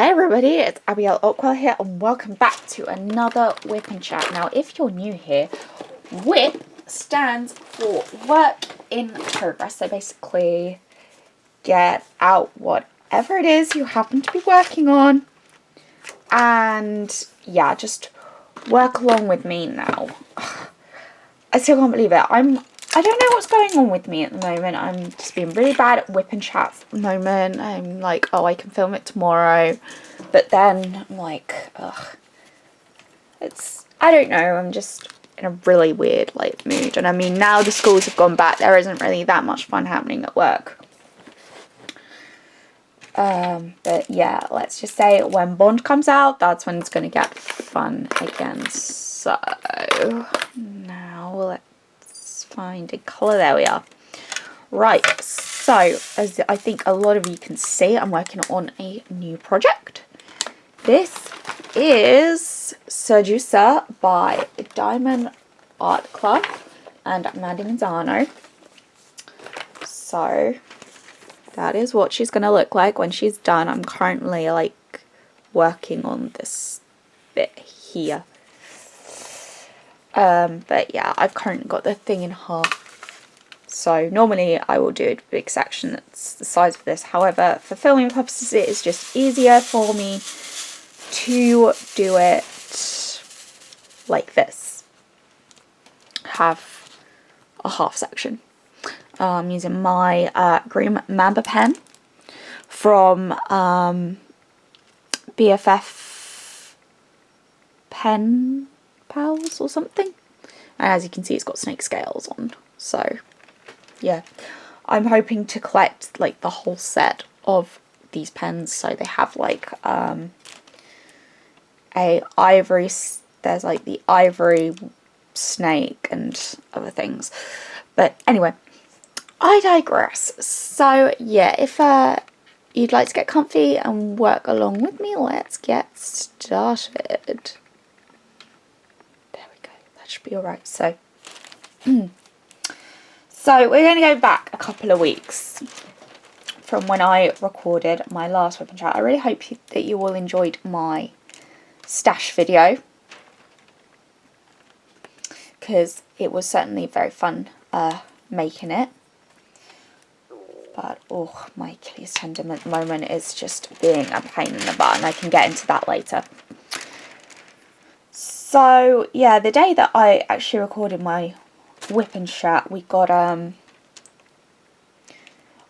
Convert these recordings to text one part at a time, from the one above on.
Hi everybody, it's Abigail Ockwell here and welcome back to another WIP and Chat. Now if you're new here, WIP stands for Work in Progress. So basically get out whatever it is you happen to be working on and yeah, just work along with me now. I still can't believe it. I don't know what's going on with me at the moment. I'm just being really bad at WIP and Chats at the moment. I'm like, oh, I can film it tomorrow. But then I'm like, ugh. I don't know, I'm just in a really weird like mood. And I mean, now the schools have gone back, there isn't really that much fun happening at work. But yeah, let's just say when Bond comes out, that's when it's going to get fun again. So now let's find a colour. There we are. Right, so as I think a lot of you can see, I'm working on a new project. This is Seducer by Diamond Art Club and Mandy Manzano. So that is what she's going to look like when she's done. I'm currently like working on this bit here. But yeah, I've currently got the thing in half. So normally I will do a big section that's the size of this. However, for filming purposes, it is just easier for me to do it like this. Have a half section. I'm using my green Mamba pen from BFF Pen Pals or something. And as you can see, it's got snake scales on. So yeah, I'm hoping to collect like the whole set of these pens. So they have like a ivory, there's like the ivory snake and other things. But anyway, I digress. So yeah, if you'd like to get comfy and work along with me, let's get started. There we go, that should be alright. So so we're going to go back a couple of weeks from when I recorded my last WIP and Chat. I really hope that you all enjoyed my stash video, because it was certainly very fun making it. But oh, my Achilles tendon at the moment is just being a pain in the butt, and I can get into that later. So yeah, the day that I actually recorded my WIP and Chat, we got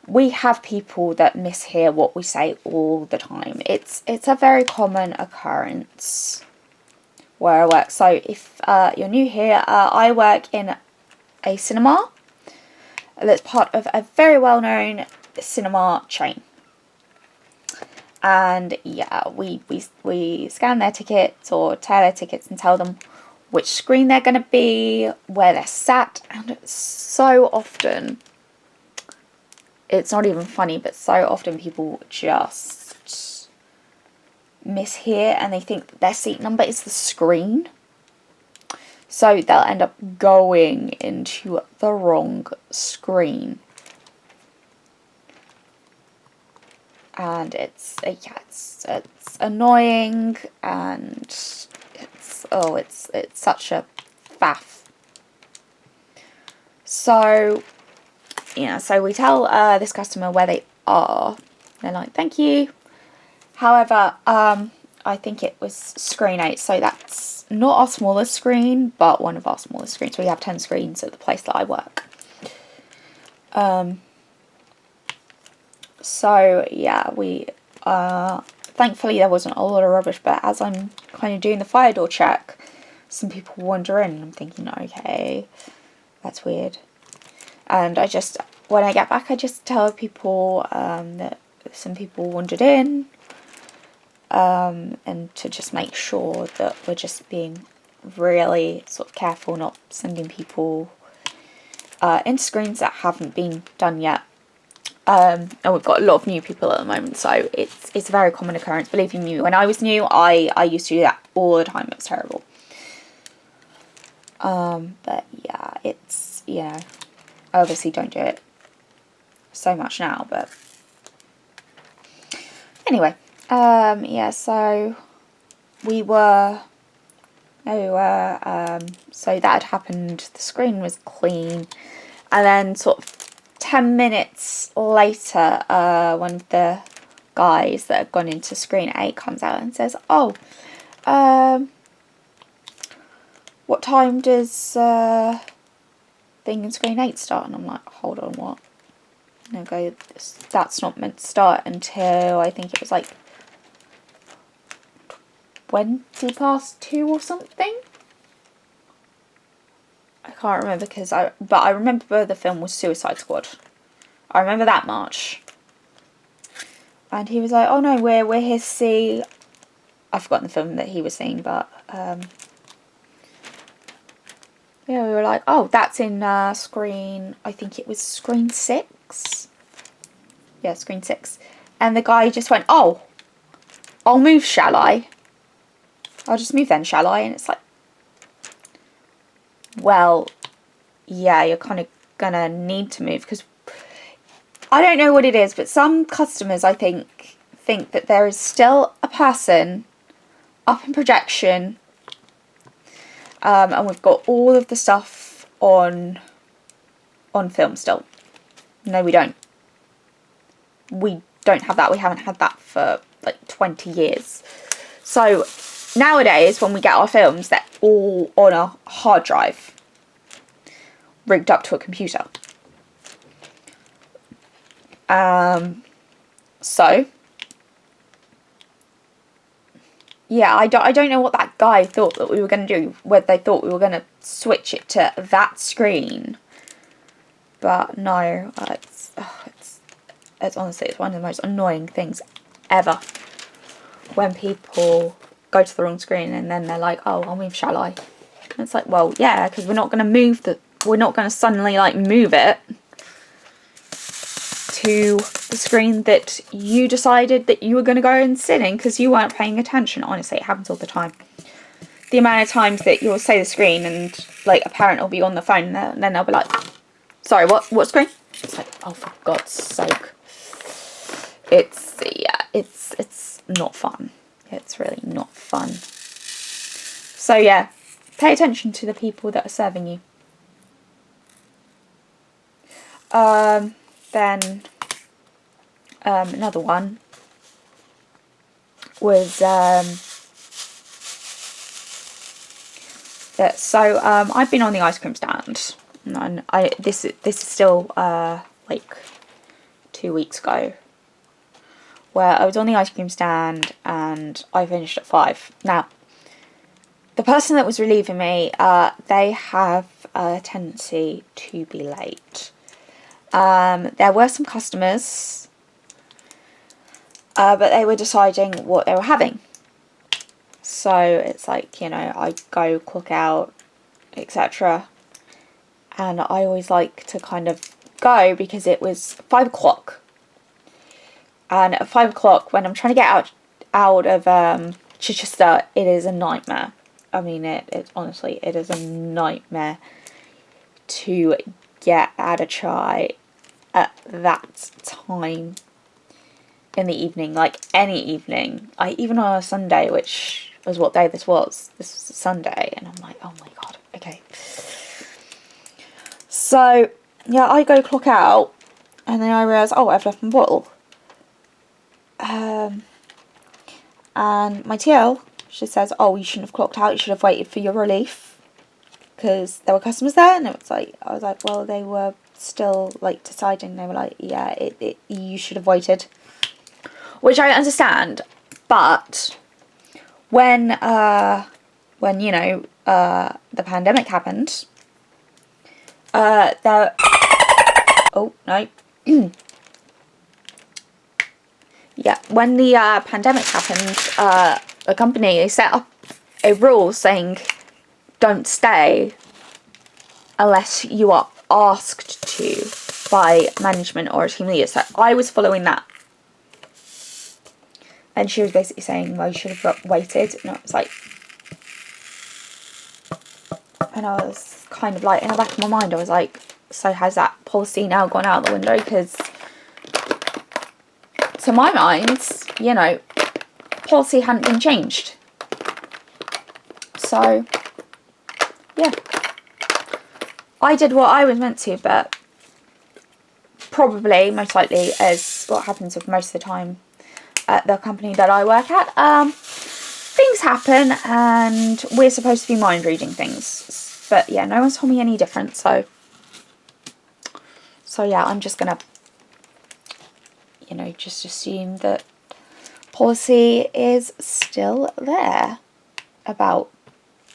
we have people that mishear what we say all the time. It's a very common occurrence where I work. So if you're new here, I work in a cinema that's part of a very well-known cinema chain. And yeah, we scan their tickets or tear their tickets and tell them which screen they're going to be, where they're sat, and so often, it's not even funny, but so often people just mishear and they think that their seat number is the screen. So they'll end up going into the wrong screen. And it's annoying, and it's such a faff. So yeah, so we tell this customer where they are. They're like, thank you. However, I think it was screen 8, so that's not our smallest screen, but one of our smallest screens. We have 10 screens at the place that I work. So yeah, we thankfully there wasn't a lot of rubbish, but as I'm kind of doing the fire door check, some people wander in, and I'm thinking, okay, that's weird. And when I get back, I just tell people that some people wandered in, and to just make sure that we're just being really sort of careful, not sending people into screens that haven't been done yet. And we've got a lot of new people at the moment, so it's a very common occurrence. Believe me, when I was new, I used to do that all the time. It was terrible. But yeah, it's, you know, I obviously don't do it so much now, but anyway, Yeah, so so that had happened, the screen was clean, and then sort of 10 minutes later, one of the guys that had gone into screen 8 comes out and says, oh, what time does thing in screen 8 start? And I'm like, hold on, what? And I go, that's not meant to start until, I think it was like 20 past 2 or something. I can't remember but I remember the film was Suicide Squad. I remember that much. And he was like, oh no, we're here to see, I've forgotten the film that he was seeing, but yeah, we were like, oh, that's in screen, I think it was screen 6. Yeah, screen 6. And the guy just went, oh, I'll move, shall I? I'll just move then, shall I? And it's like, well, yeah, you're kind of gonna need to move, because I don't know what it is, but some customers, I think that there is still a person up in projection, and we've got all of the stuff on film still. No, we don't. We don't have that. We haven't had that for like 20 years. So nowadays, when we get our films, they're all on a hard drive, rigged up to a computer. So yeah, I don't know what that guy thought that we were going to do, whether they thought we were going to switch it to that screen. But no, it's honestly, it's one of the most annoying things ever when people go to the wrong screen and then they're like, oh, I'll move, shall I? And it's like, well, yeah, because we're not going to we're not going to suddenly like move it to the screen that you decided that you were going to go and sit in because you weren't paying attention. Honestly, it happens all the time. The amount of times that you'll say the screen and like a parent will be on the phone and then they'll be like, sorry, what screen? It's like, oh, for God's sake. It's not fun. It's really not fun. So yeah, pay attention to the people that are serving you. Then another one was I've been on the ice cream stand, and this is still like 2 weeks ago, where I was on the ice cream stand and I finished at 5. Now, the person that was relieving me, they have a tendency to be late. There were some customers, but they were deciding what they were having. So it's like, you know, I go clock out, etc. And I always like to kind of go because it was 5 o'clock. And at 5 o'clock, when I'm trying to get out of Chichester, it is a nightmare. I mean, it honestly, it is a nightmare to get out of chai at that time in the evening, like any evening. Even on a Sunday, which was what day this was. This was a Sunday, and I'm like, oh my God, okay. So, yeah, I go clock out, and then I realise, oh, I've left my bottle. And my TL, she says, oh, you shouldn't have clocked out, you should have waited for your relief, because there were customers there, and it was like, I was like, well, they were still like deciding. They were like, yeah, you should have waited, which I understand. But when you know, the pandemic happened, oh no. Yeah, when the pandemic happened, the company set up a rule saying don't stay unless you are asked to by management or a team leader. So I was following that. And she was basically saying, well, you should have waited. And I was like... And I was kind of like, in the back of my mind, I was like, so has that policy now gone out the window? Because... to my mind, you know, policy hadn't been changed. So, yeah. I did what I was meant to, but probably, most likely, as what happens with most of the time at the company that I work at, things happen and we're supposed to be mind reading things. But yeah, no one's told me any different, so yeah, I'm just gonna, you know, just assume that policy is still there about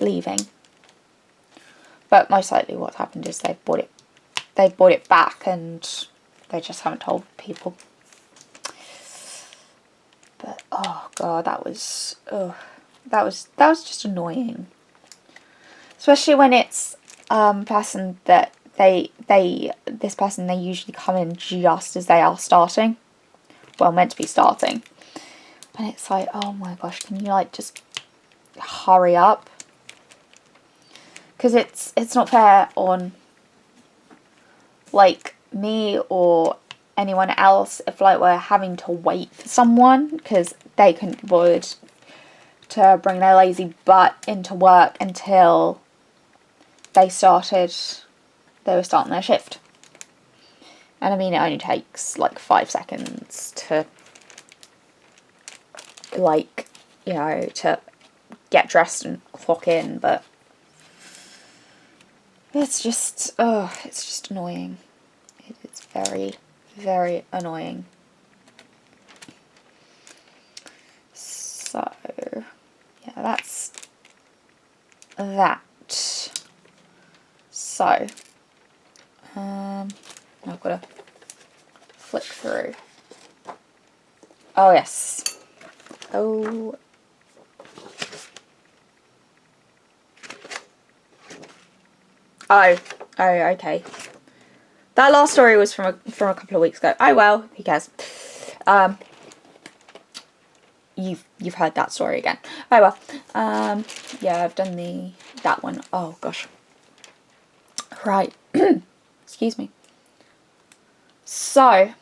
leaving. But most likely what's happened is they've bought it back and they just haven't told people. But oh god, that was just annoying. Especially when it's person that this person they usually come in just as they are starting. Well, meant to be starting. And it's like, oh my gosh, can you like just hurry up? Because it's not fair on like me or anyone else if like we're having to wait for someone because they couldn't be bothered to bring their lazy butt into work until they were starting their shift. And I mean, it only takes like 5 seconds to like, you know, to get dressed and clock in, but it's just annoying. It's very, very annoying. So, yeah, that's that. So, I've got to flick through. Oh, yes. Oh. Oh, okay. That last story was from a couple of weeks ago. Oh well, who cares? You've heard that story again. Oh well. Yeah, I've done that one. Oh gosh. Right. Excuse me. So,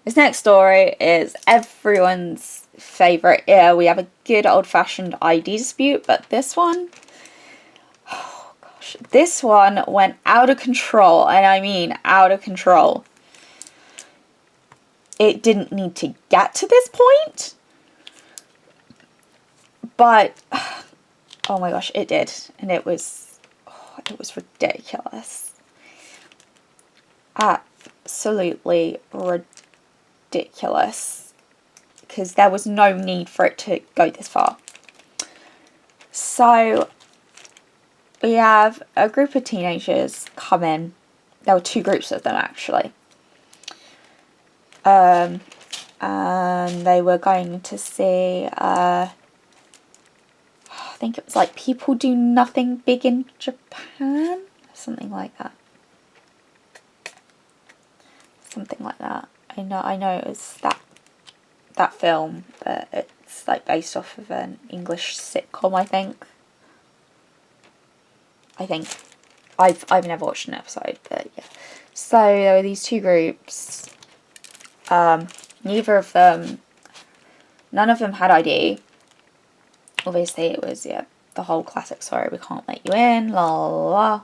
this next story is everyone's favourite. Yeah, we have a good old-fashioned ID dispute, but this one, oh gosh, this one went out of control, and I mean out of control. It didn't need to get to this point, but oh my gosh, it did, and it was ridiculous. Absolutely ridiculous, because there was no need for it to go this far. So we have a group of teenagers come in. There were 2 groups of them actually, and they were going to see I think it was like People Do Nothing Big in Japan, something like that. I know it was that film, but it's like based off of an English sitcom, I think. I've never watched an episode, but yeah. So there were these 2 groups. None of them had ID. Obviously it was, yeah, the whole classic, sorry, we can't let you in, la la la.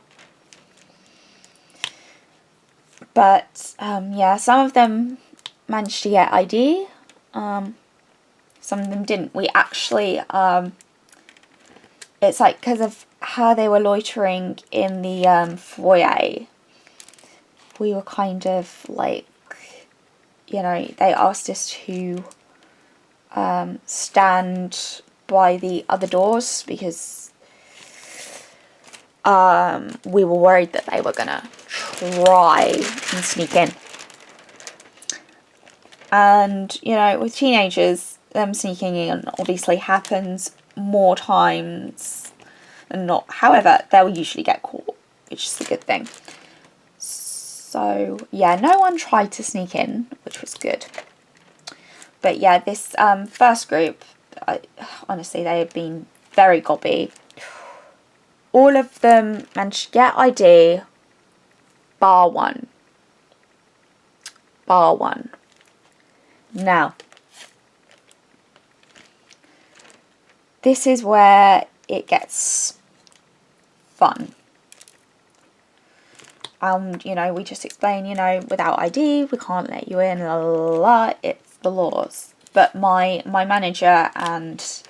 But, yeah, some of them managed to get ID. Some of them didn't. We actually, it's like, because of how they were loitering in the foyer, we were kind of like, you know, they asked us to stand by the other doors because we were worried that they were gonna try and sneak in. And, you know, with teenagers, them sneaking in obviously happens more times than not. However, they'll usually get caught, which is a good thing. So, yeah, no one tried to sneak in, which was good. But yeah, this first group, honestly, they had been very gobby. All of them managed to get ID, bar one. Now, this is where it gets fun. You know, we just explain, you know, without ID, we can't let you in, la la la, it's the laws. But my manager and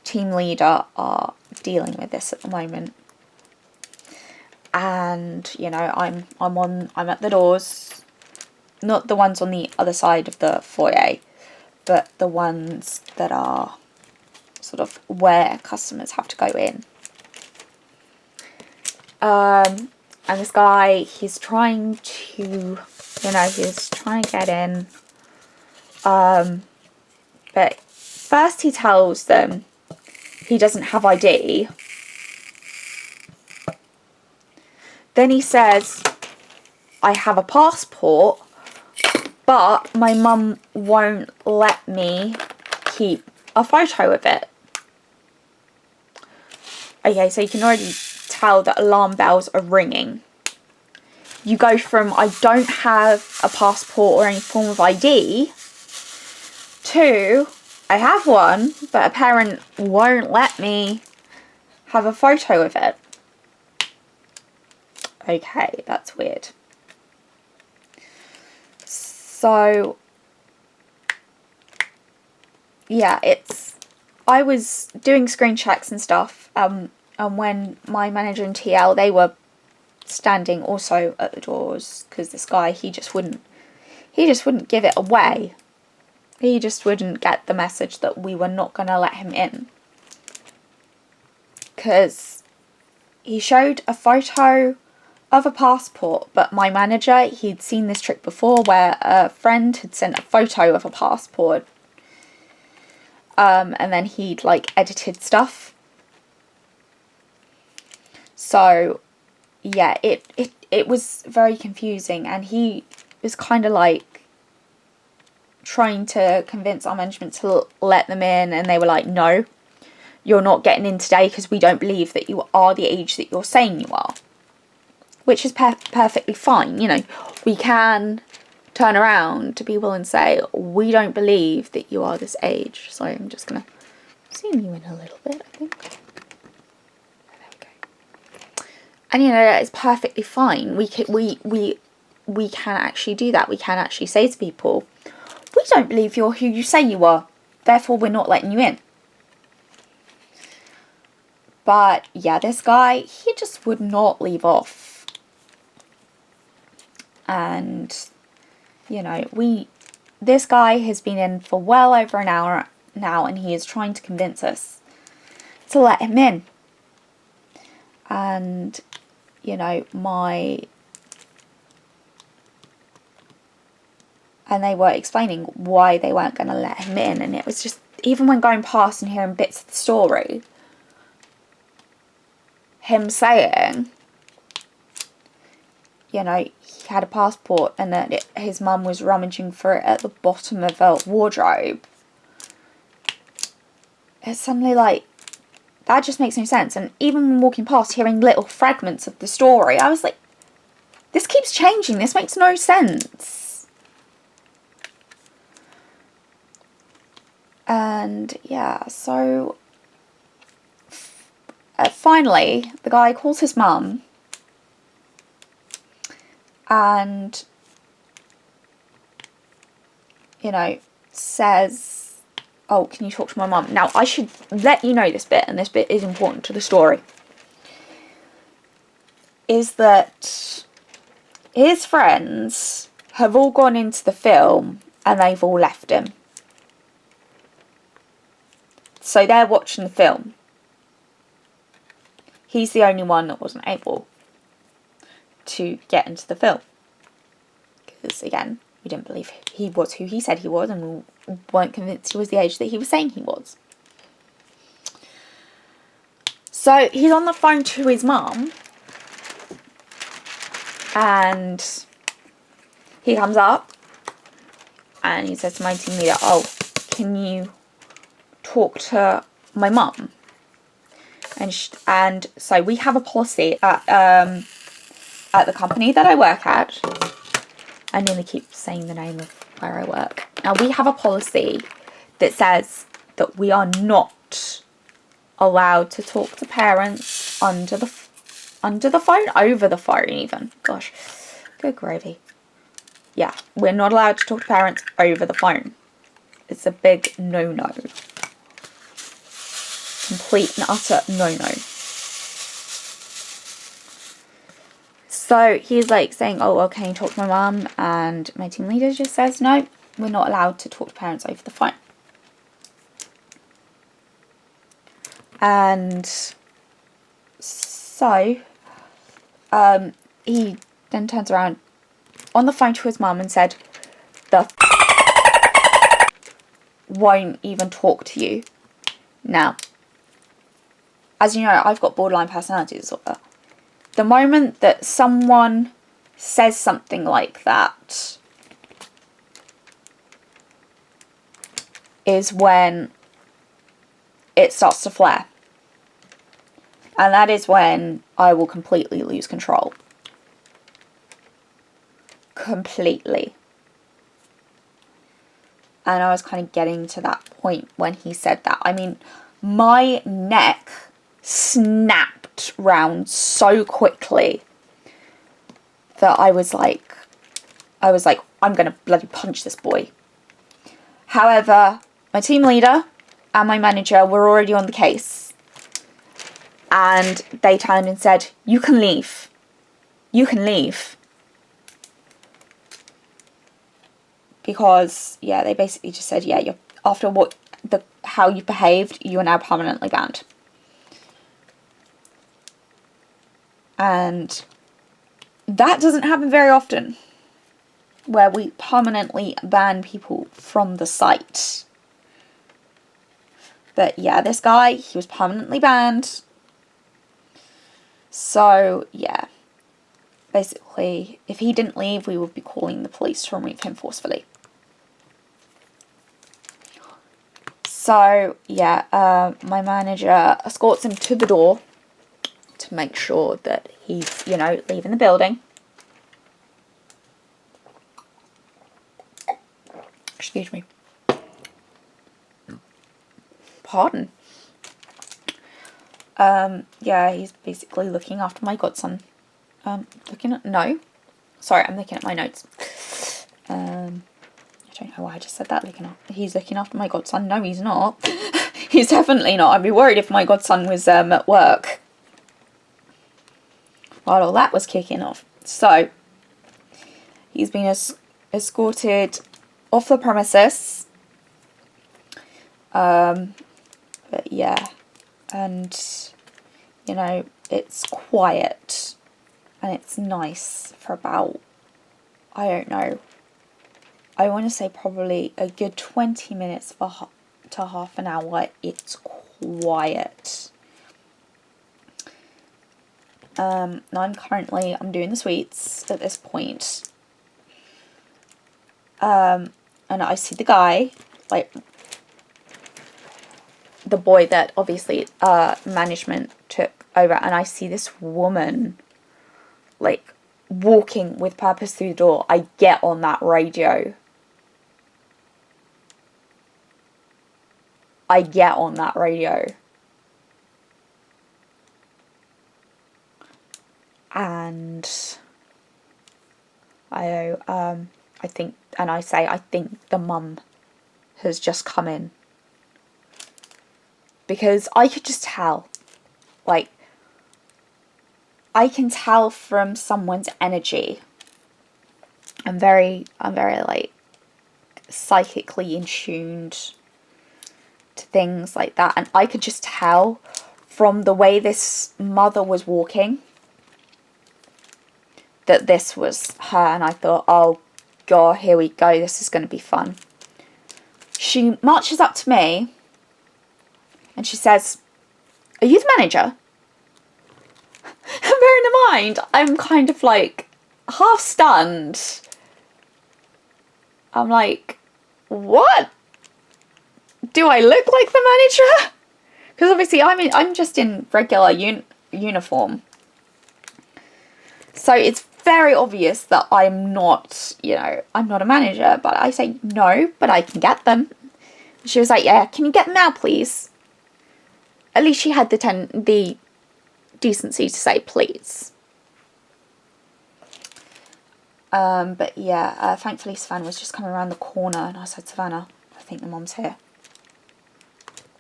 team leader are dealing with this at the moment. And, you know, I'm at the doors, not the ones on the other side of the foyer, but the ones that are sort of where customers have to go in. And this guy, he's trying to, you know, he's trying to get in. But first he tells them he doesn't have ID. Then he says, I have a passport, but my mum won't let me keep a photo of it. Okay, so you can already tell that alarm bells are ringing. You go from I don't have a passport or any form of ID to I have one, but a parent won't let me have a photo of it. Okay, that's weird. So, yeah, I was doing screen checks and stuff, and when my manager and TL, they were standing also at the doors, because this guy, he just wouldn't give it away. He just wouldn't get the message that we were not going to let him in. Because he showed a photo of a passport, but my manager, he'd seen this trick before where a friend had sent a photo of a passport, and then he'd like edited stuff. So yeah, it was very confusing, and he was kind of like trying to convince our management to let them in, and they were like, no, you're not getting in today because we don't believe that you are the age that you're saying you are. Which is perfectly fine, you know. We can turn around to people and say, we don't believe that you are this age. So I'm just going to zoom you in a little bit, I think. There we go. And, you know, that is perfectly fine. We can actually do that. We can actually say to people, we don't believe you're who you say you are, therefore we're not letting you in. But yeah, this guy, he just would not leave off. And, you know, this guy has been in for well over an hour now, and he is trying to convince us to let him in. And, you know, and they were explaining why they weren't going to let him in, and it was just, even when going past and hearing bits of the story, him saying, you know, he had a passport and that his mum was rummaging for it at the bottom of a wardrobe. It's suddenly like, that just makes no sense. And even when walking past, hearing little fragments of the story, I was like, this keeps changing. This makes no sense. And yeah, so finally, the guy calls his mum and, you know, says, oh, can you talk to my mum? Now, I should let you know this bit, and this bit is important to the story, is that his friends have all gone into the film and they've all left him. So they're watching the film. He's the only one that wasn't able to get into the film. Because, again, we didn't believe he was who he said he was, and we weren't convinced he was the age that he was saying he was. So he's on the phone to his mum, and he comes up and he says to my team leader, oh, can you talk to my mum? And so we have a policy at the company that I work at. I nearly keep saying the name of where I work. Now, we have a policy that says that we are not allowed to talk to parents under the phone, over the phone even. Gosh, good gravy. Yeah, we're not allowed to talk to parents over the phone. It's a big no-no. Complete and utter no-no. So he's like saying, oh, well, can you talk to my mum? And my team leader just says, no, we're not allowed to talk to parents over the phone. And so he then turns around on the phone to his mum and said, won't even talk to you. Now, as you know, I've got borderline personality disorder. The moment that someone says something like that is when it starts to flare. And that is when I will completely lose control. Completely. And I was kind of getting to that point when he said that. I mean, my neck snapped round so quickly that I was like, I'm going to bloody punch this boy. However, my team leader and my manager were already on the case. And they turned and said, you can leave. You can leave. Because, yeah, they basically just said, yeah, you're, after how you behaved, you are now permanently banned. And that doesn't happen very often, where we permanently ban people from the site. But yeah, this guy, he was permanently banned. So, yeah. Basically, if he didn't leave, we would be calling the police to remove him forcefully. So, yeah, my manager escorts him to the door to make sure that he's, you know, leaving the building. Excuse me. Pardon. Yeah, he's basically looking after my godson. I'm looking at my notes. I don't know why I just said that. He's looking after my godson. No, he's not. He's definitely not. I'd be worried if my godson was at work while all that was kicking off. So, he's been escorted off the premises. But yeah, and you know, it's quiet and it's nice for about, I don't know, I want to say probably a good 20 minutes to half an hour. It's quiet. Now I'm doing the sweets at this point. And I see the guy, like, the boy that obviously management took over, and I see this woman, like, walking with purpose through the door. I get on that radio. And I think the mum has just come in. Because I could just tell, like, I can tell from someone's energy. I'm very like psychically in tuned to things like that, and I could just tell from the way this mother was walking that this was her, and I thought, oh god, here we go, this is going to be fun. She marches up to me and she says, are you the manager? And bearing in mind, I'm kind of like half stunned. I'm like, what? Do I look like the manager? Because obviously I'm just in regular uniform. So it's very obvious that I'm not, you know, I'm not a manager. But I say, no, but I can get them. She was like, yeah, can you get them now, please? at least she had the decency to say please. But yeah, thankfully Savannah was just coming around the corner, and I said, Savannah, I think the mom's here.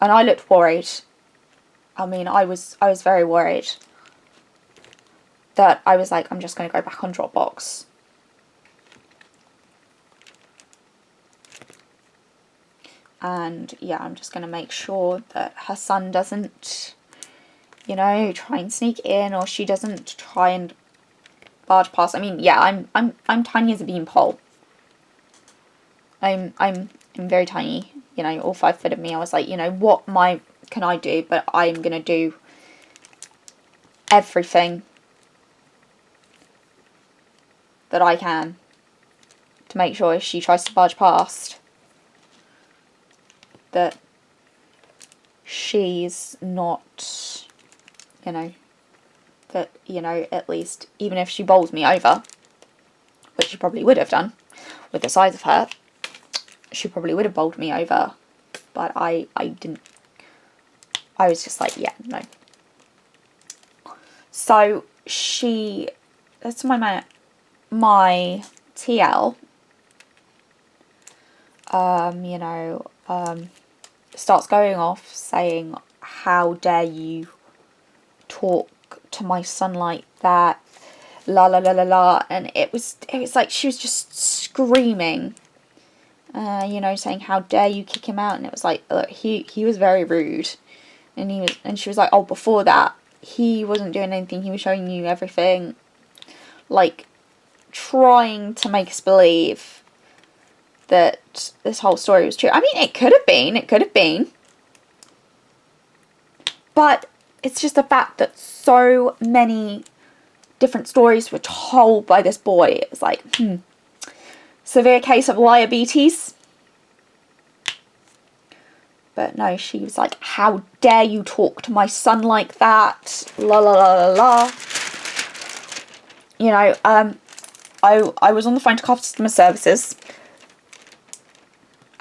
And I looked worried. I mean, I was very worried. That I was like, I'm just going to go back on Dropbox. And yeah, I'm just going to make sure that her son doesn't, you know, try and sneak in, or she doesn't try and barge past. I mean, yeah, I'm tiny as a beanpole. I'm very tiny, you know, all 5 foot of me. I was like, you know, what can I do? But I'm going to do everything that I can to make sure if she tries to barge past that she's not, you know, that, you know, at least even if she bowls me over, which she probably would have done with the size of her, she probably would have bowled me over, but I didn't. I was just like, yeah, no. So that's my TL, you know, starts going off saying, how dare you talk to my son like that, la la la la la, and it was like she was just screaming, you know, saying, how dare you kick him out, and it was like, look, he was very rude, and she was like, oh, before that, he wasn't doing anything, he was showing you everything, like, trying to make us believe that this whole story was true. I mean, it could have been, but it's just the fact that so many different stories were told by this boy. It was like, severe case of diabetes. But no, she was like, how dare you talk to my son like that? La la la la la. You know, I was on the phone to customer services,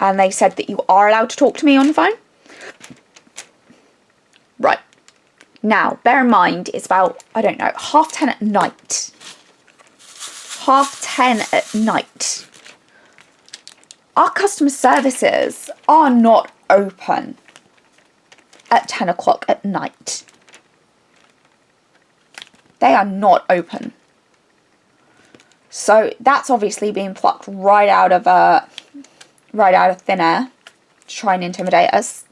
and they said that you are allowed to talk to me on the phone. Right. Now, bear in mind, it's about, I don't know, 10:30 at night. 10:30 at night. Our customer services are not open at 10 o'clock at night. They are not open. So that's obviously being plucked right out of thin air to try and intimidate us.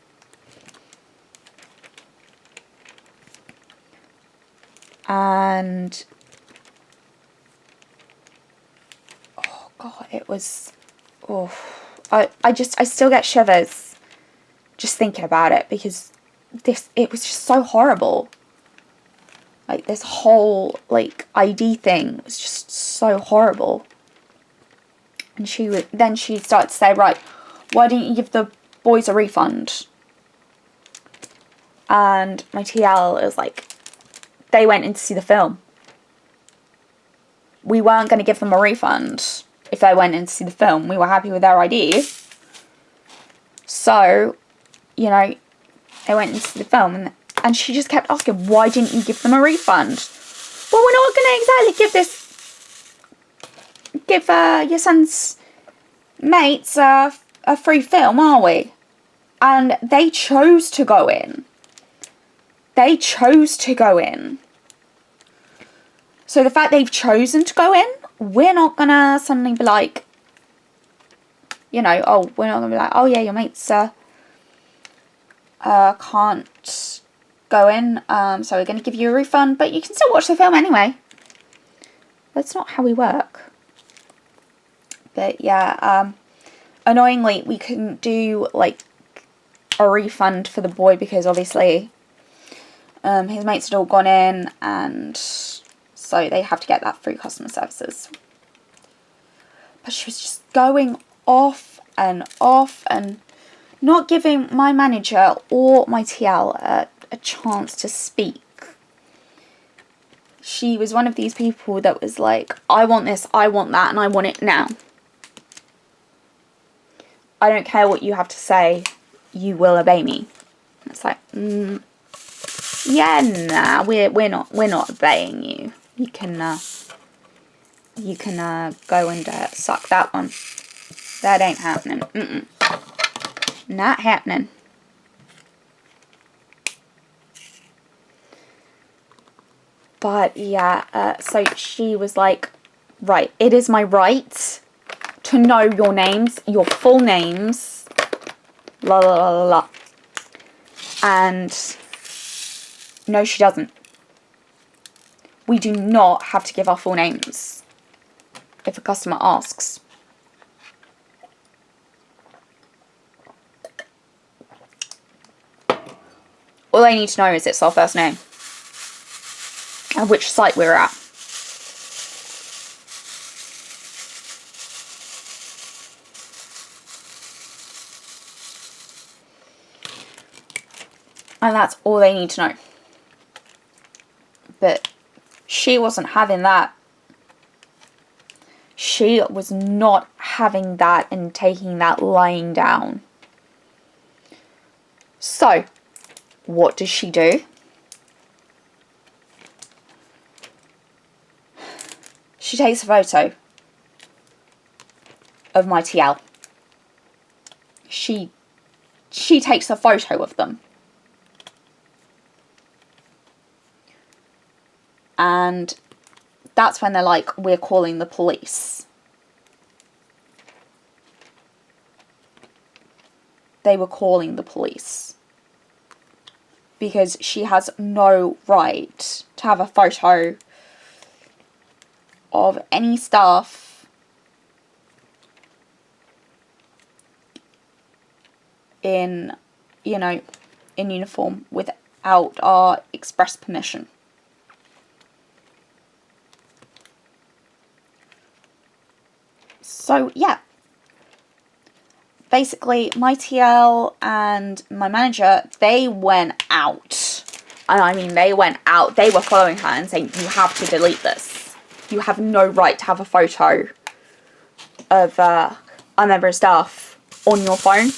And oh god, it was, I still get shivers just thinking about it, because it was just so horrible. Like, this whole, like, ID thing was just so horrible. And she'd start to say, right, why didn't you give the boys a refund? And my TL was like, they went in to see the film. We weren't going to give them a refund if they went in to see the film. We were happy with their ID. So, you know, they went in to see the film, and she just kept asking, why didn't you give them a refund? Well, we're not going to exactly give your son's mates a free film, are we? And they chose to go in. So the fact they've chosen to go in, we're not going to suddenly be like, you know, we're not going to be like, oh yeah, your mates can't go in, so we're going to give you a refund, but you can still watch the film anyway. That's not how we work. But yeah, annoyingly, we couldn't do, like, a refund for the boy, because obviously his mates had all gone in, and so they have to get that through customer services. But she was just going off and not giving my manager or my TL a chance to speak. She was one of these people that was like, I want this, I want that, and I want it now. I don't care what you have to say, you will obey me. It's like, Yeah, nah, we're not obeying you. You can go and suck that one. That ain't happening. Not happening. But yeah, so she was like, right, it is my right to know your names, your full names, la la la la la. And no, she doesn't. We do not have to give our full names if a customer asks. All they need to know is it's our first name and which site we're at. And that's all they need to know. But she wasn't having that. She was not having that and taking that lying down. So, what does she do? She takes a photo of my TL. She takes a photo of them. And that's when they're like, we're calling the police. They were calling the police. Because she has no right to have a photo of any staff in, in uniform without our express permission. So, yeah. Basically, my TL and my manager, they went out. And I mean, they went out. They were following her and saying, you have to delete this. You have no right to have a photo of a member of staff on your phone.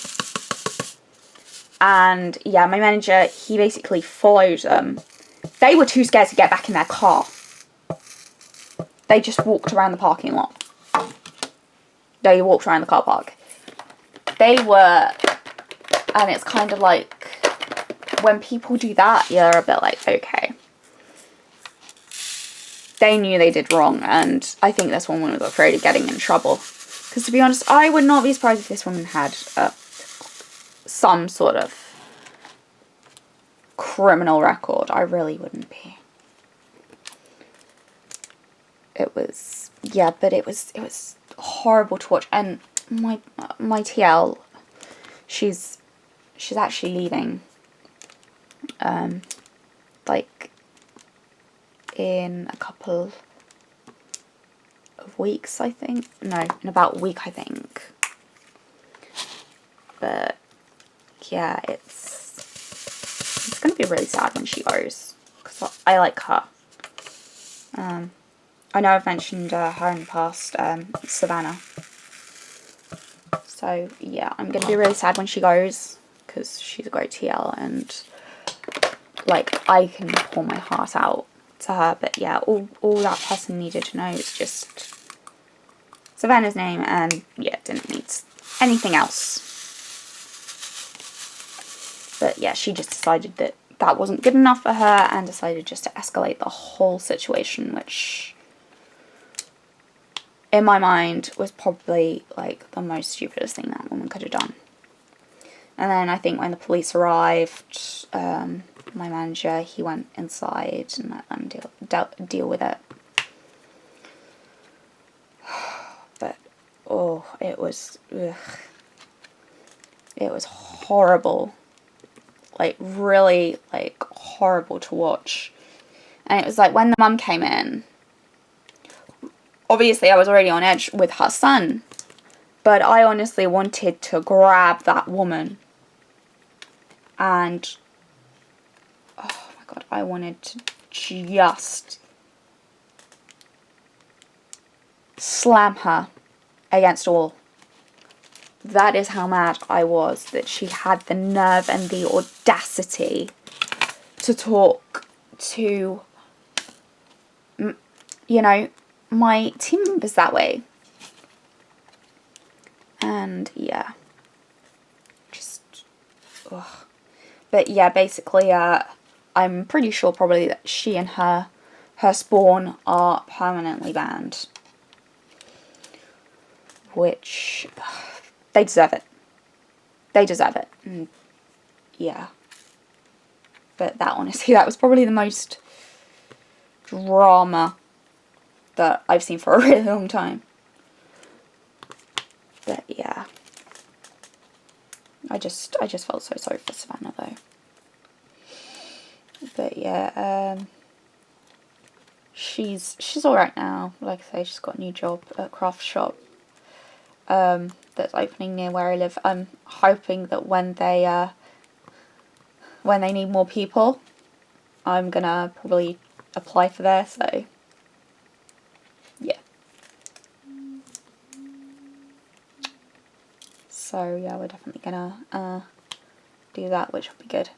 And, yeah, my manager, he basically followed them. They were too scared to get back in their car. They just walked around the parking lot. They walked around the car park. They were, and it's kind of like, when people do that, you're a bit like, okay. They knew they did wrong, and I think this woman was afraid of getting in trouble. Because to be honest, I would not be surprised if this woman had some sort of criminal record. I really wouldn't be. It was, yeah, but it was horrible to watch. And my TL, she's actually leaving like in a couple of weeks, I think. No, in about a week, I think. But yeah, it's gonna be really sad when she goes, because I like her. I know I've mentioned her in the past, Savannah. So, yeah, I'm going to be really sad when she goes, because she's a great TL, and, like, I can pour my heart out to her, but, yeah, all that person needed to know is just Savannah's name, and, yeah, didn't need anything else. But, yeah, she just decided that that wasn't good enough for her, and decided just to escalate the whole situation, which, in my mind, was probably, like, the most stupidest thing that woman could have done. And then I think when the police arrived, my manager, he went inside and let them deal with it. But, oh, it was, ugh. It was horrible. Like, really, like, horrible to watch. And it was like, when the mum came in, obviously I was already on edge with her son, but I honestly wanted to grab that woman and, oh my god, I wanted to just slam her against a wall. That is how mad I was that she had the nerve and the audacity to talk to, you know, my team members that way. And yeah, just, ugh. But yeah, basically, I'm pretty sure probably that she and her spawn are permanently banned. Which, they deserve it. They deserve it. And yeah. But that, honestly, that was probably the most drama that I've seen for a really long time. But yeah. I just felt so sorry for Savannah though. But yeah, she's alright now. Like I say, she's got a new job at a craft shop that's opening near where I live. I'm hoping that when they need more people, I'm gonna probably apply for there, so yeah. So yeah, we're definitely gonna do that, which will be good.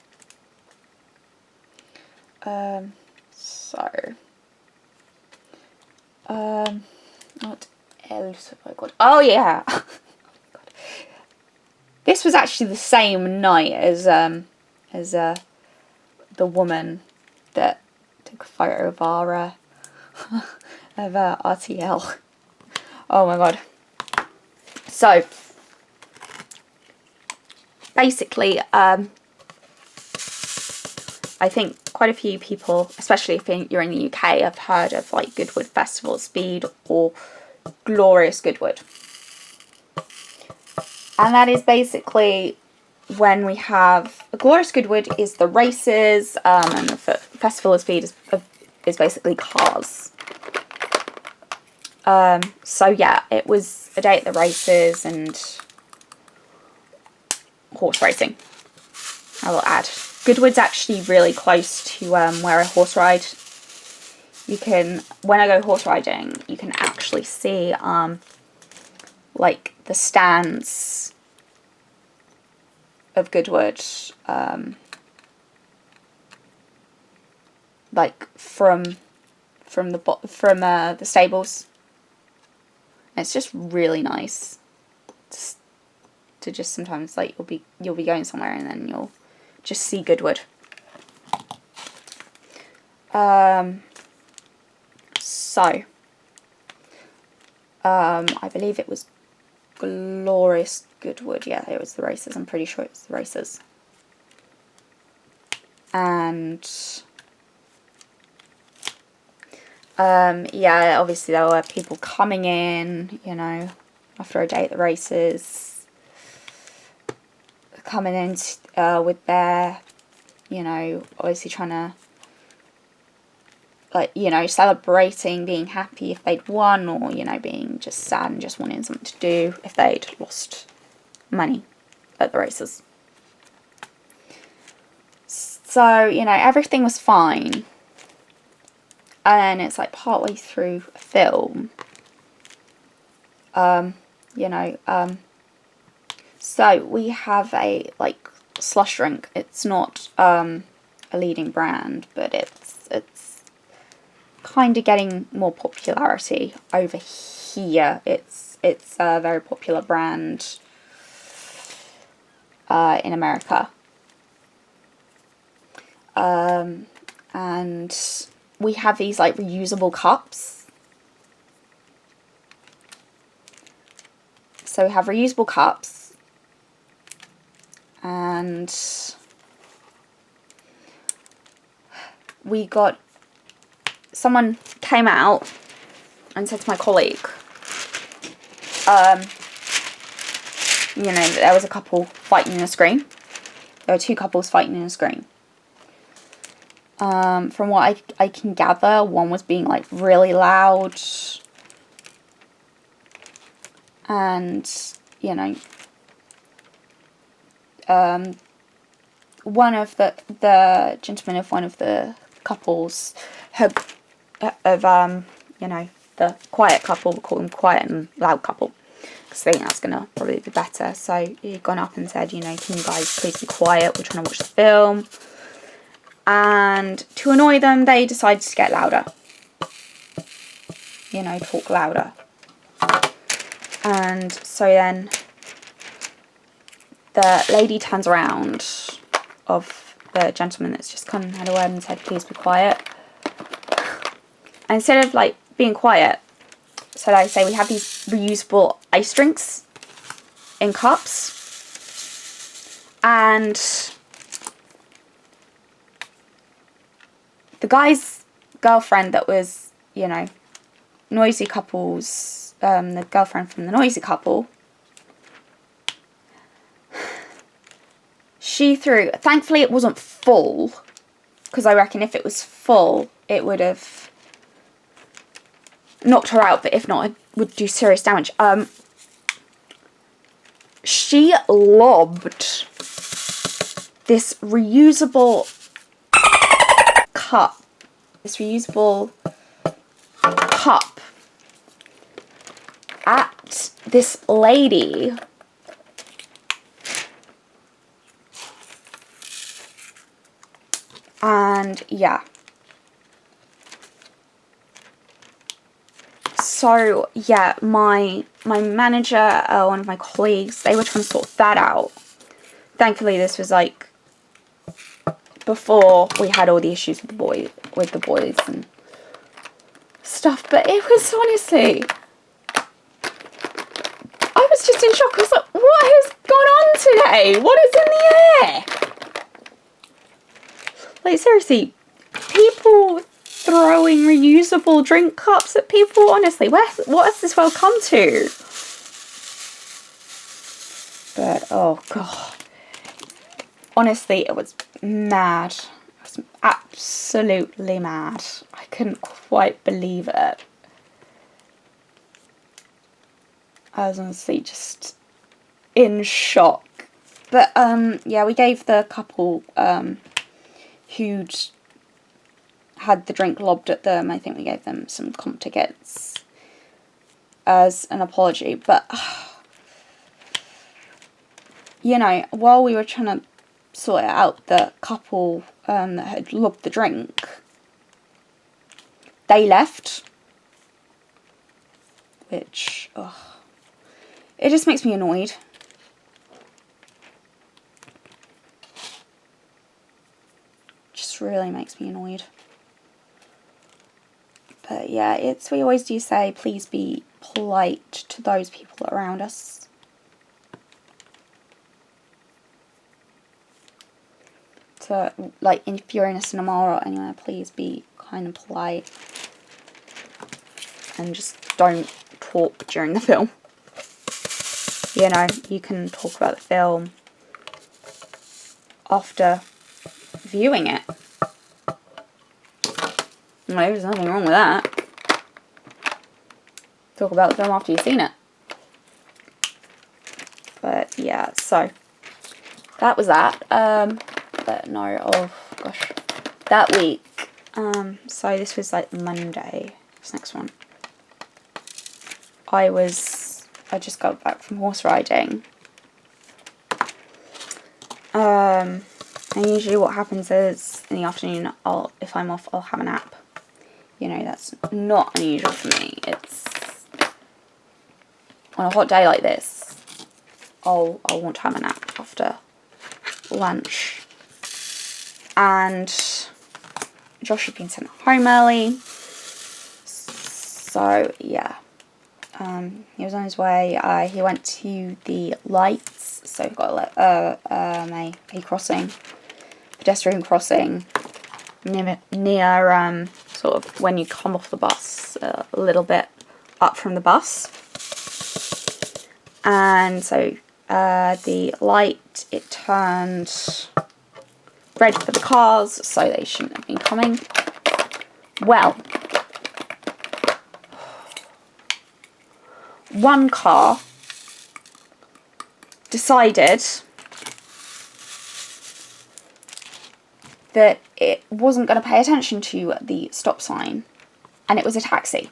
What else have I got? Oh yeah. Oh, God. This was actually the same night as the woman that took a photo of our RTL. Oh my god. So basically, I think quite a few people, especially if you're in the UK, have heard of like Goodwood Festival Speed or Glorious Goodwood. And that is basically when we have Glorious Goodwood is the races, and the Festival of Speed is basically cars. So yeah, it was a day at the races and horse racing, I will add. Goodwood's actually really close to where I horse ride. You can, when I go horse riding, you can actually see like the stands of Goodwood, like from the stables. And it's just really nice to just sometimes, like, you'll be going somewhere and then you'll just see Goodwood. I believe it was Glorious Goodwood. Yeah, it was the races. I'm pretty sure it was the races. And yeah, obviously there were people coming in, you know, after a day at the races, coming in with their, you know, obviously trying to, like, you know, celebrating, being happy if they'd won, or, you know, being just sad and just wanting something to do if they'd lost money at the races. So, you know, everything was fine. And it's like partway through a film, you know, so we have a, like, slush drink. It's not a leading brand, but it's kind of getting more popularity over here. It's a very popular brand in America. And we have these, like, reusable cups. So we have reusable cups, and we got, someone came out and said to my colleague, you know, there was a couple fighting in a screen. There were two couples fighting in a screen. From what I can gather, one was being, like, really loud, and, you know, one of the gentlemen of one of the couples you know, the quiet couple, we'll call them quiet and loud couple, because I think that's going to probably be better. So he'd gone up and said, you know, can you guys please be quiet, we're trying to watch the film. And to annoy them, they decided to get louder. You know, talk louder. And so then the lady turns around of the gentleman that's just come and had a word and said, please be quiet. And instead of like being quiet, so like I say, we have these reusable ice drinks in cups. And the guy's girlfriend that was, you know, noisy couples, the girlfriend from the noisy couple, she threw, thankfully it wasn't full, because I reckon if it was full, it would have knocked her out, but if not, it would do serious damage. She lobbed this reusable cup, at this lady. And yeah. So yeah, my manager, one of my colleagues, they were trying to sort that out. Thankfully, this was like before we had all the issues with the boys and stuff. But it was honestly, I was just in shock. I was like, what has gone on today? What is in the air? Like seriously, people throwing reusable drink cups at people. Honestly, what has this world come to? But oh god, honestly, it was mad. It was absolutely mad. I couldn't quite believe it. I was honestly just in shock. But yeah, we gave the couple who'd had the drink lobbed at them, I think we gave them some comp tickets as an apology. But you know, while we were trying to sort it out, the couple that had lobbed the drink, they left, which it just makes me annoyed. Just really makes me annoyed. But yeah, we always do say, please be polite to those people around us. So, like, if you're in a cinema or anywhere, please be kind and polite. And just don't talk during the film. You know, you can talk about the film after viewing it. Well, there's nothing wrong with that. Talk about the film after you've seen it. But yeah, so that was that. But no, oh gosh, that week. So this was like Monday. This next one. I just got back from horse riding. And usually what happens is in the afternoon, if I'm off, I'll have a nap. You know, that's not unusual for me. It's on a hot day like this, I'll want to have a nap after lunch. And Josh had been sent home early, so yeah, he was on his way. He went to the lights, so we've got a crossing, pedestrian crossing near sort of when you come off the bus, a little bit up from the bus. And so the light, it turned red for the cars, so they shouldn't have been coming. Well, one car decided that it wasn't going to pay attention to the stop sign, and it was a taxi.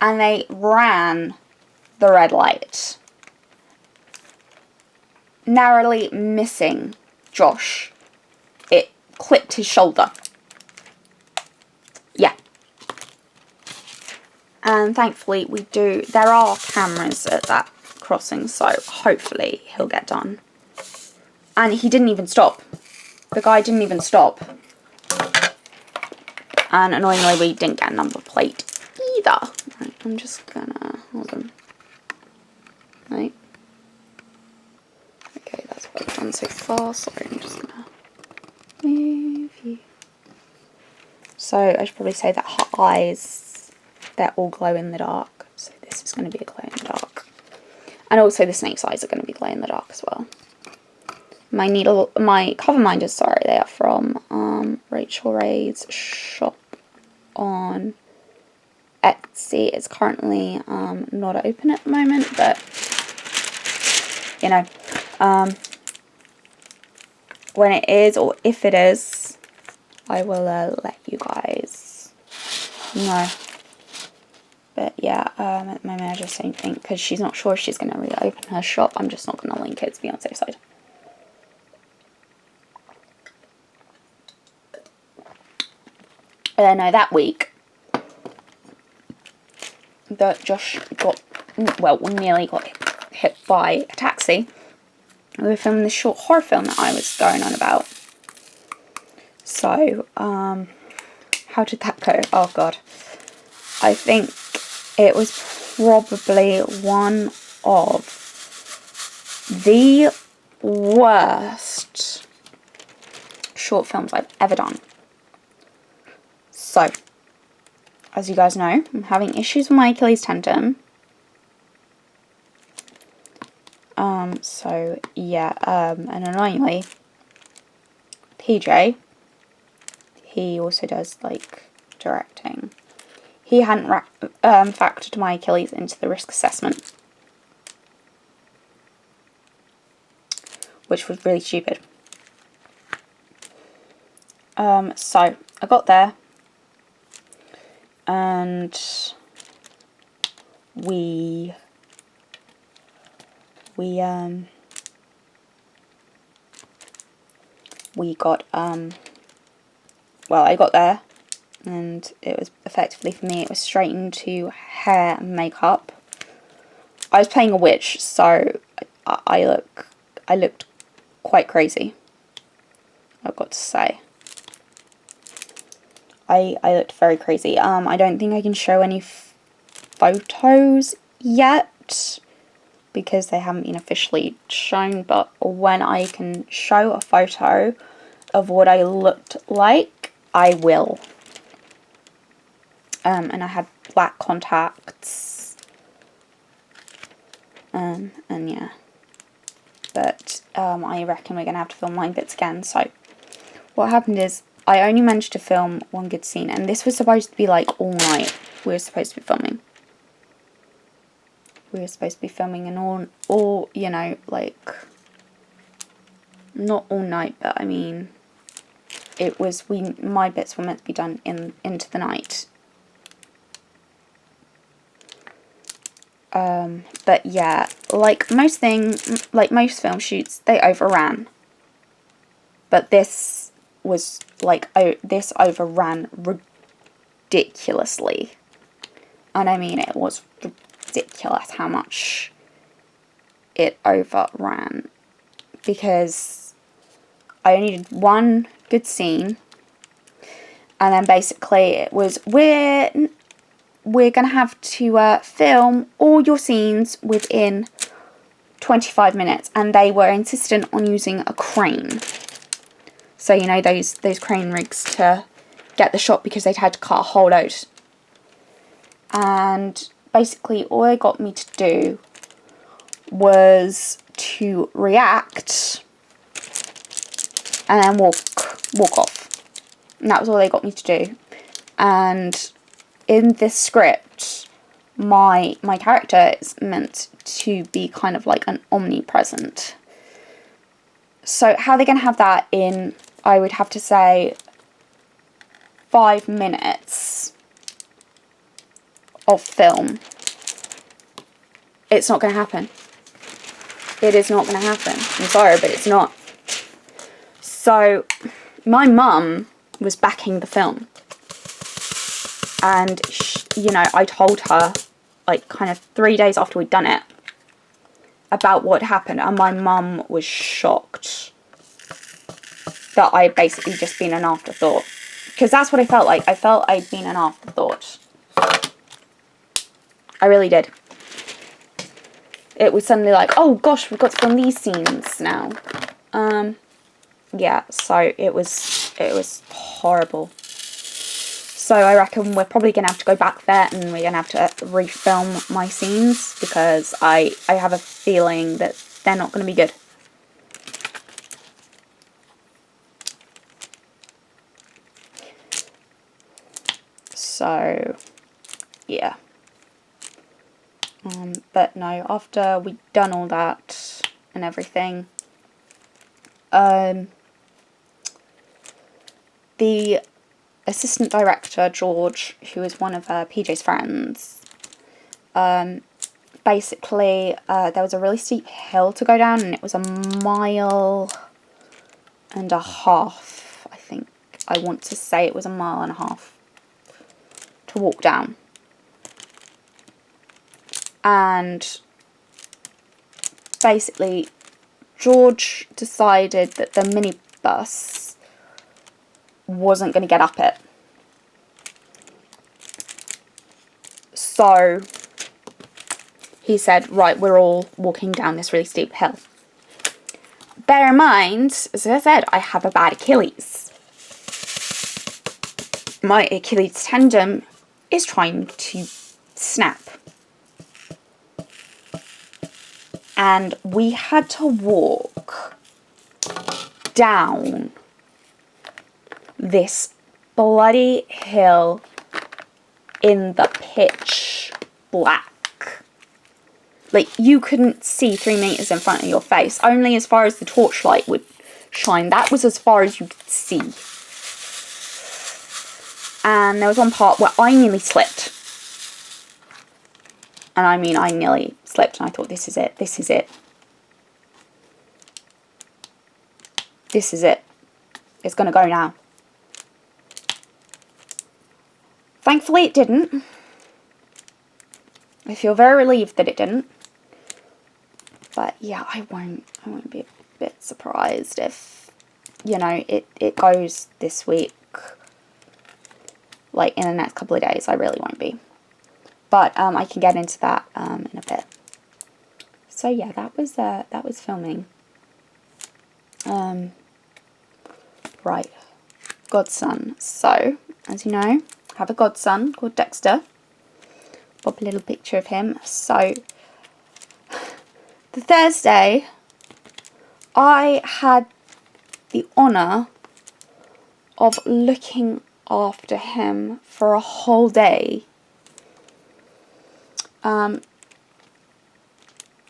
And they ran the red light, narrowly missing Josh clipped his shoulder. Yeah. And thankfully there are cameras at that crossing, so hopefully he'll get done. And he didn't even stop. The guy didn't even stop. And annoyingly, we didn't get a number plate either. Right, I'm just gonna, hold on. Right. Okay, that's what I've done so far. Sorry, I'm just gonna move you. So I should probably say that her eyes, they're all glow in the dark. So this is going to be a glow in the dark. And also the snake's eyes are going to be glow in the dark as well. My cover minders, sorry, they are from Rachel Ray's shop on Etsy. It's currently not open at the moment, but you know, when it is, or if it is, I will let you guys know. But yeah, at the moment I just don't think, because she's not sure if she's going to reopen her shop, I'm just not going to link it to be on the safe side. No, that week that Josh got, well, nearly got hit by a taxi. We were filming this short horror film that I was going on about. So, how did that go? Oh god. I think it was probably one of the worst short films I've ever done. So, as you guys know, I'm having issues with my Achilles tendon. So yeah, and annoyingly, PJ, he also does like directing. He hadn't factored my Achilles into the risk assessment, which was really stupid. So I got there, and we got well, I got there, and it was effectively, for me, it was straight into hair and makeup. I was playing a witch, so I looked quite crazy, I've got to say. I looked very crazy. I don't think I can show any photos yet, because they haven't been officially shown, but when I can show a photo of what I looked like, I will. And I had black contacts, and yeah, but I reckon we're going to have to film line bits again. So what happened is, I only managed to film one good scene, and this was supposed to be like all night. We were supposed to be filming. We were supposed to be filming and all, you know, like, not all night, but I mean, it was, my bits were meant to be done into the night. But yeah, like most film shoots, they overran. But this was like, this overran ridiculously. And I mean, it was ridiculous how much it overran, because I only did one good scene, and then basically it was, we're gonna have to film all your scenes within 25 minutes, and they were insistent on using a crane. So, you know, those crane rigs to get the shot, because they'd had to cut a whole load. And basically all they got me to do was to react and then walk off. And that was all they got me to do. And in this script, my character is meant to be kind of like an omnipresent. So how are they going to have that in, I would have to say, 5 minutes of film? It's not going to happen. It is not going to happen. I'm sorry, but it's not. So my mum was backing the film. And, you know, I told her, like, kind of 3 days after we'd done it, about what happened. And my mum was shocked that I had basically just been an afterthought. Because that's what I felt like. I felt I'd been an afterthought. I really did. It was suddenly like, oh gosh, we've got to film these scenes now. Yeah, so it was horrible. So I reckon we're probably going to have to go back there and we're going to have to refilm my scenes because I have a feeling that they're not going to be good. So, yeah. But no, after we'd done all that and everything, the assistant director, George, who was one of PJ's friends, basically, there was a really steep hill to go down, and it was 1.5 miles, I think. I want to say it was 1.5 miles to walk down. And basically, George decided that the minibus wasn't going to get up it. So he said, right, we're all walking down this really steep hill. Bear in mind, as I said, I have a bad Achilles. My Achilles tendon is trying to snap. And we had to walk down this bloody hill in the pitch black. Like, you couldn't see 3 meters in front of your face. Only as far as the torchlight would shine. That was as far as you could see. And there was one part where I nearly slipped. And I mean, I nearly slipped and I thought, this is it, this is it. This is it. It's going to go now. Thankfully it didn't. I feel very relieved that it didn't. But yeah, I won't be a bit surprised if, you know, it goes this week. Like in the next couple of days, I really won't be. But I can get into that in a bit. So yeah, that was filming. Right, godson. So, as you know, I have a godson called Dexter. Pop a little picture of him. So, the Thursday, I had the honour of looking after him for a whole day.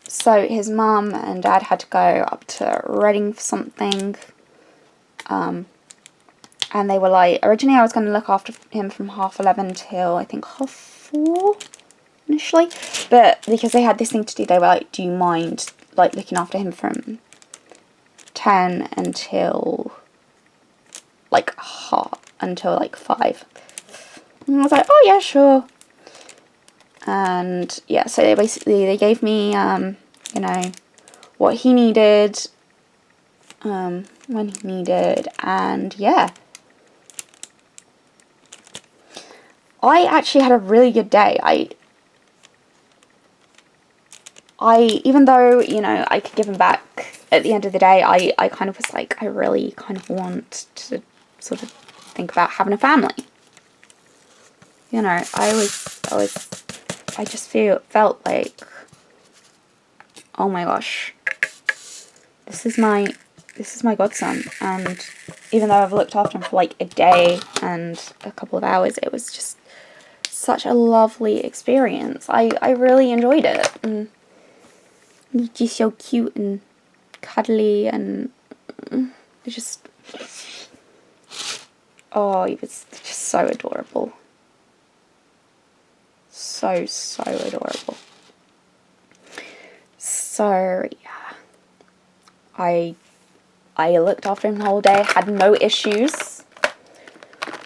So his mum and dad had to go up to Reading for something. And they were like, originally I was going to look after him from 11:30 till I think 4:30 initially. But because they had this thing to do, they were like, do you mind like looking after him from 10 until like 5? And I was like, oh yeah, sure. And yeah, so they gave me, you know, what he needed, when he needed, and yeah. I actually had a really good day. I even though, you know, I could give him back at the end of the day, I kind of was like, I really kind of want to sort of think about having a family. You know, I just felt like, oh my gosh, this is my godson. And even though I've looked after him for like a day and a couple of hours, it was just such a lovely experience. I really enjoyed it. And he's just so cute and cuddly, and it's just, oh, he was just so adorable. So adorable. So yeah, I I looked after him the whole day, had no issues.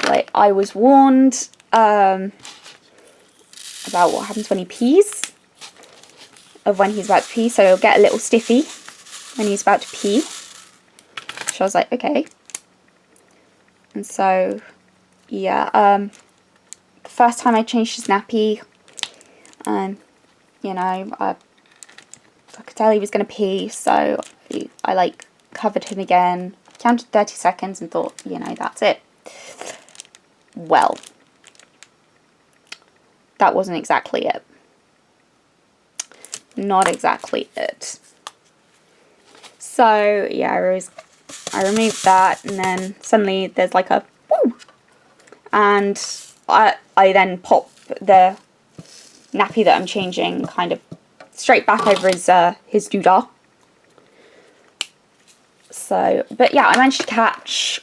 Like, I was warned about what happens when he pees, of when he's about to pee, so he'll get a little stiffy when he's about to pee. So I was like, okay. And so, yeah, the first time I changed his nappy, you know, I could tell he was going to pee, so I like covered him again, counted 30 seconds and thought, you know, that's it. Well, that wasn't exactly it. Not exactly it. So yeah, I removed that, and then suddenly there's like a woo, and I then pop the nappy that I'm changing kind of straight back over his doodah. So, but yeah, I managed to catch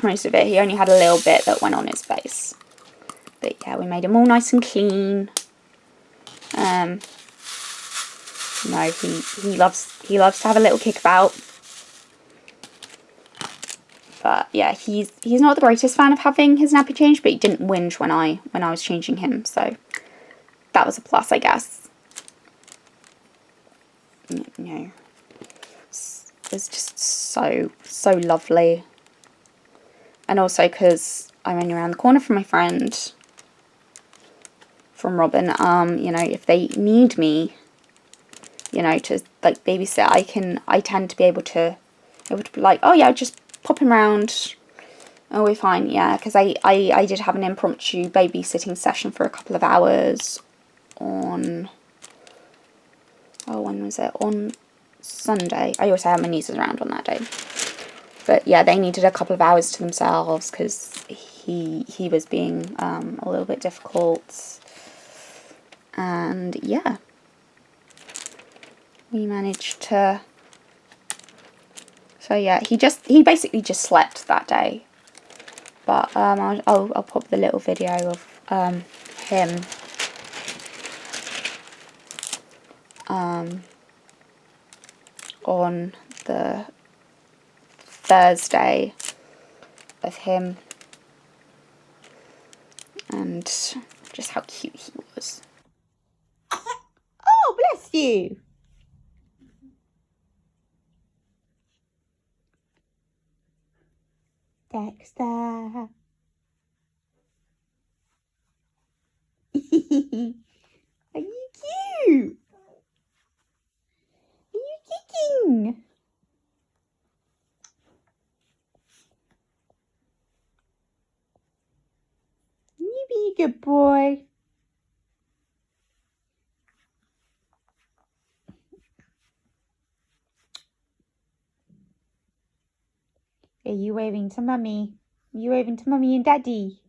most of it. He only had a little bit that went on his face. But yeah, we made him all nice and clean. You know, he loves to have a little kickabout. But yeah, he's not the greatest fan of having his nappy changed, but he didn't whinge when I was changing him, so that was a plus, I guess. You know, it's just so lovely. And also because I'm only around the corner from my friend, from Robin, you know, if they need me, you know, to like babysit, I tend to be able to be like, oh yeah, just pop him round. Oh, we're fine, yeah, because I did have an impromptu babysitting session for a couple of hours on, oh, when was it? On Sunday. I also had my nieces around on that day. But yeah, they needed a couple of hours to themselves because he was being a little bit difficult. And yeah, we managed to, so yeah, he basically just slept that day. But I'll pop the little video of him on the Thursday of him, and just how cute he was. Oh, bless you. Dexter. Are you cute? Are you kicking? You be a good boy. Are you waving to mummy? Are you waving to mummy and daddy?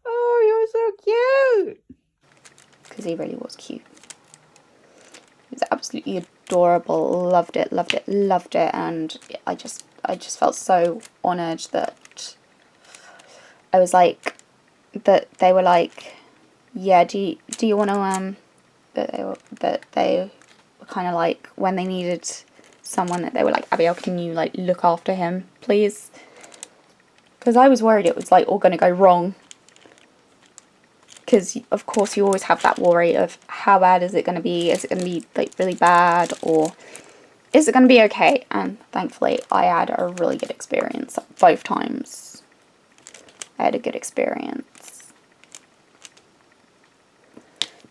Oh, you're so cute. Because he really was cute. He was absolutely adorable. Loved it, loved it, loved it. And I just felt so honoured that I was like, that they were like, yeah, do you want to that they were kind of like, when they needed someone, that they were like, Abigail, can you like look after him, please? Because I was worried it was like all going to go wrong. Because of course you always have that worry of how bad is it going to be? Is it going to be like really bad, or is it going to be okay? And thankfully I had a really good experience both times. I had a good experience.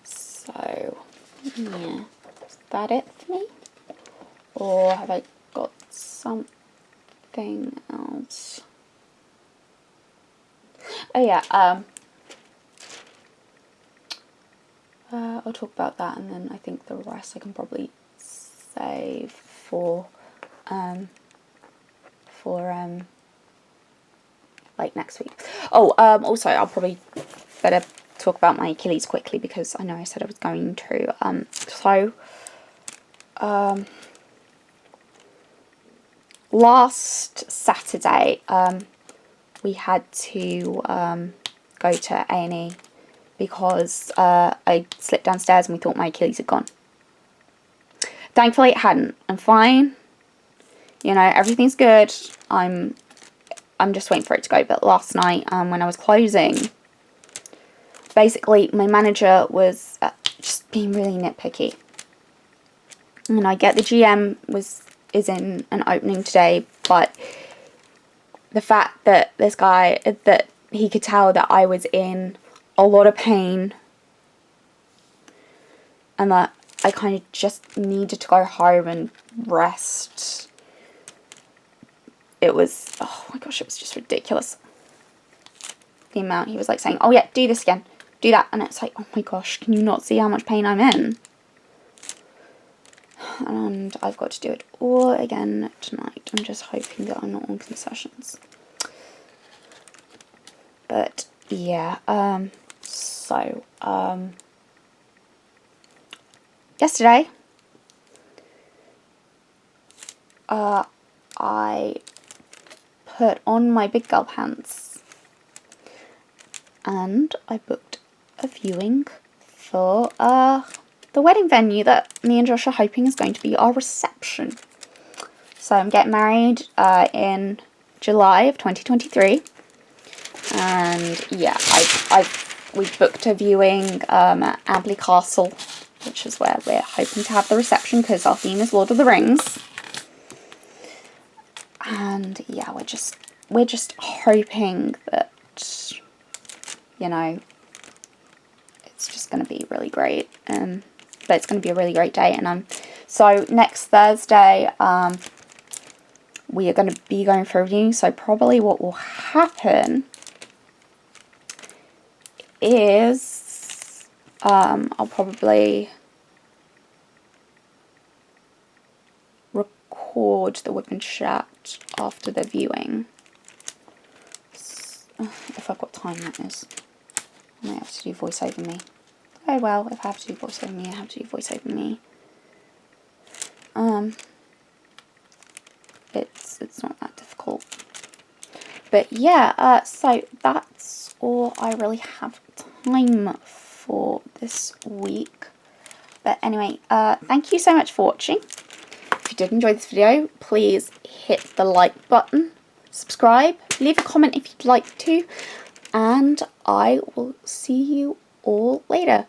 So yeah, is that it for me? Or have I got something else? Oh yeah, I'll talk about that, and then I think the rest I can probably save for like next week. Oh, also I'll probably better talk about my Achilles quickly, because I know I said I was going to. So last Saturday, we had to go to A&E because I slipped downstairs and we thought my Achilles had gone. Thankfully it hadn't. I'm fine. You know, everything's good. I'm just waiting for it to go. But last night, when I was closing, basically my manager was just being really nitpicky. And I get the GM is in an opening today, but the fact that this guy, that he could tell that I was in a lot of pain and that I kind of just needed to go home and rest. It was, oh my gosh, it was just ridiculous. The amount he was like saying, oh yeah, do this again, do that. And it's like, oh my gosh, can you not see how much pain I'm in? And I've got to do it all again tonight. I'm just hoping that I'm not on concessions. But yeah, yesterday, I put on my big girl pants and I booked a viewing for the wedding venue that me and Josh are hoping is going to be our reception. So I'm getting married in July of 2023. And yeah, we booked a viewing at Abley Castle, which is where we're hoping to have the reception because our theme is Lord of the Rings. And yeah, we're just hoping that, you know, it's just going to be really great. But it's going to be a really great day. And so next Thursday, we are going to be going for a viewing. So probably what will happen is I'll probably record the WIP and Chat after the viewing. If I've got time, that is. I might have to do voice over me. Oh well, if I have to do voice over me, I have to do voice over me. It's not that difficult. But yeah, so that's all I really have time for this week. But anyway, thank you so much for watching. If you did enjoy this video, please hit the like button, subscribe, leave a comment if you'd like to, and I will see you all later.